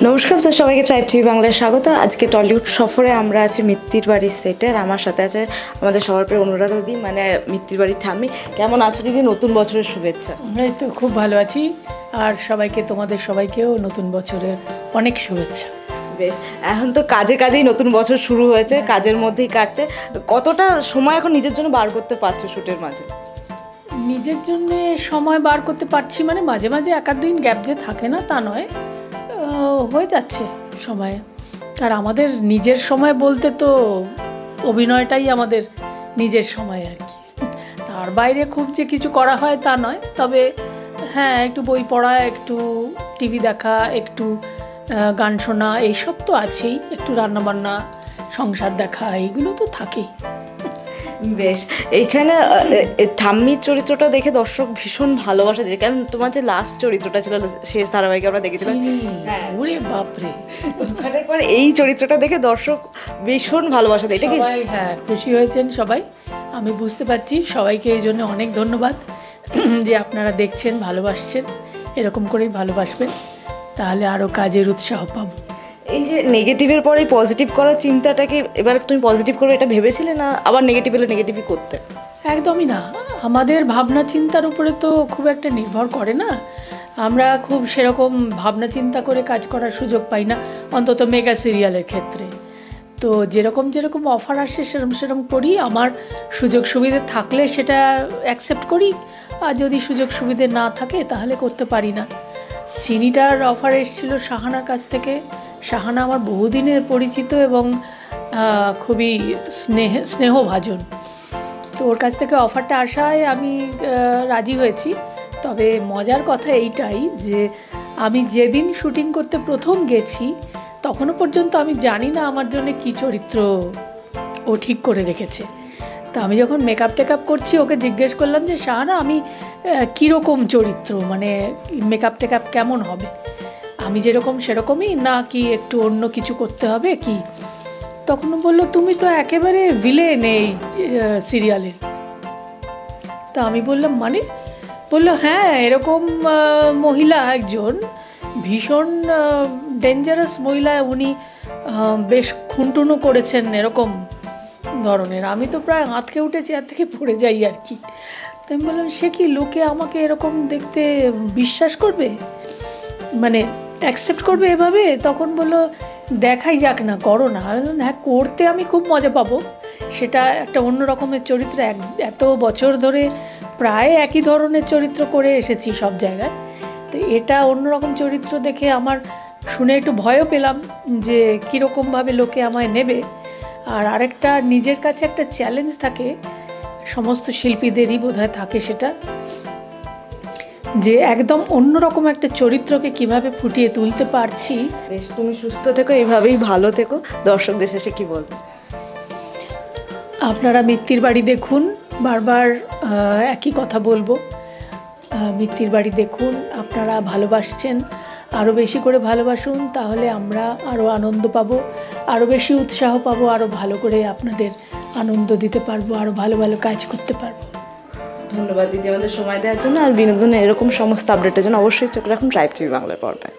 নমস্কার, তো সবাইকে ট্রাইব টিভি বাংলায় স্বাগত। আজকে টলিউড সফরে আমরা আছি মিত্তির বাড়ির সেটে। আর আমার সাথে আছে আমাদের সবার প্রিয় অনুরাধা দিদি, মানে মিত্তির বাড়ির ঠাম্মি। কেমন আছো দিদি? নতুন বছরের শুভেচ্ছা। এই তো খুব ভালো আছি, আর সবাইকে, তোমাদের সবাইকেও নতুন বছরের অনেক শুভেচ্ছা। বেশ, এখন তো কাজেই নতুন বছর শুরু হয়েছে, কাজের মধ্যেই কাটছে। কতটা সময় এখন নিজের জন্য বার করতে পারছো শুটের মাঝে? নিজের জন্য সময় বার করতে পারছি, মানে মাঝে মাঝে এক আধ দিন গ্যাপ যে থাকে না তা নয়, হয়ে যাচ্ছে সময়। আর আমাদের নিজের সময় বলতে তো অভিনয়টাই আমাদের নিজের সময় আর কি। তার বাইরে খুব যে কিছু করা হয় তা নয়, তবে হ্যাঁ, একটু বই পড়া, একটু টিভি দেখা, একটু গান শোনা, এইসব তো আছেই। একটু রান্নাবান্না, সংসার দেখা, এইগুলো তো থাকেই। বেশ, এইখানে ঠাম্মির চরিত্রটা দেখে দর্শক ভীষণ ভালোবাসা দিয়েছে, কারণ তোমার যে লাস্ট চরিত্রটা ছিল শেষ ধারাবাহিকে আমরা দেখেছিলাম। ওরে বাপরে, ওখানের পরে এই চরিত্রটা দেখে দর্শক ভীষণ ভালোবাসা দেয়। এটা কি? হ্যাঁ, খুশি হয়েছেন সবাই, আমি বুঝতে পারছি। সবাইকে এই জন্য অনেক ধন্যবাদ যে আপনারা দেখছেন, ভালোবাসছেন। এরকম করেই ভালোবাসবেন, তাহলে আরও কাজের উৎসাহ পাবো। এই যে নেগেটিভের পরে পজিটিভ করার চিন্তাটাকে, এবার তুমি পজিটিভ করবে এটা ভেবেছিলে, না আবার নেগেটিভ হলে নেগেটিভই করতে? একদমই না, আমাদের ভাবনা চিন্তার উপরে তো খুব একটা নির্ভর করে না। আমরা খুব সেরকম ভাবনা চিন্তা করে কাজ করার সুযোগ পাই না, অন্তত মেগা সিরিয়ালের ক্ষেত্রে। তো যেরকম অফার আসে সেরকম করি। আমার সুযোগ সুবিধে থাকলে সেটা অ্যাকসেপ্ট করি, আর যদি সুযোগ সুবিধে না থাকে তাহলে করতে পারি না। চিনিটার অফার এসেছিল শাহানার কাছ থেকে। শাহানা আমার বহুদিনের পরিচিত এবং খুবই স্নেহভাজন। তো ওর কাছ থেকে অফারটা আসায় আমি রাজি হয়েছি। তবে মজার কথা এইটাই যে আমি যেদিন শুটিং করতে প্রথম গেছি তখনও পর্যন্ত আমি জানি না আমার জন্য কী চরিত্র ও ঠিক করে রেখেছে। তা আমি যখন মেকআপ টেকআপ করছি ওকে জিজ্ঞেস করলাম যে শাহানা, আমি কীরকম চরিত্র, মানে মেকআপ টেকআপ কেমন হবে, আমি যেরকম সেরকমই না কি একটু অন্য কিছু করতে হবে কি? তখন বললো, তুমি তো একেবারে ভিলেন এই সিরিয়ালের। তা আমি বললাম মানে? বললো হ্যাঁ, এরকম মহিলা একজন, ভীষণ ডেঞ্জারাস মহিলা, উনি বেশ খুনটুনও করেছেন, এরকম ধরনের। আমি তো প্রায় আঁতকে উঠে চেয়ার থেকে পড়ে যাই আর কি। তাই আমি বললাম, সে কি লোকে আমাকে এরকম দেখতে বিশ্বাস করবে, মানে অ্যাকসেপ্ট করবে এভাবে? তখন বললো দেখাই যাক না, করো না। আমি বললাম হ্যাঁ, করতে আমি খুব মজা পাবো। সেটা একটা অন্য রকমের চরিত্র, এত বছর ধরে প্রায় একই ধরনের চরিত্র করে এসেছি সব জায়গায়। তো এটা অন্যরকম চরিত্র দেখে আমার শুনে একটু ভয়ও পেলাম যে কীরকমভাবে লোকে আমায় নেবে। আর আরেকটা, নিজের কাছে একটা চ্যালেঞ্জ থাকে, সমস্ত শিল্পীদেরই বোধহয় থাকে সেটা, যে একদম অন্যরকম একটা চরিত্রকে কিভাবে ফুটিয়ে তুলতে পারছি। বেশ, তুমি সুস্থ থেকো, এইভাবেই ভালো থেকো। দর্শকদের শেষে কি বলবে? আপনারা মিত্তির বাড়ি দেখুন, বারবার একই কথা বলবো, মিত্তির বাড়ি দেখুন। আপনারা ভালোবাসছেন, আরও বেশি করে ভালোবাসুন, তাহলে আমরা আরও আনন্দ পাবো, আরও বেশি উৎসাহ পাবো, আরও ভালো করে আপনাদের আনন্দ দিতে পারবো, আরও ভালো ভালো কাজ করতে পারবো। ধন্যবাদ দিদি আমাদের সময় দেওয়ার জন্য। আর বিনোদনের এরকম সমস্ত আপডেটের জন্য অবশ্যই চোখ রাখুন ট্রাইব টিভি বাংলার পর্দায়।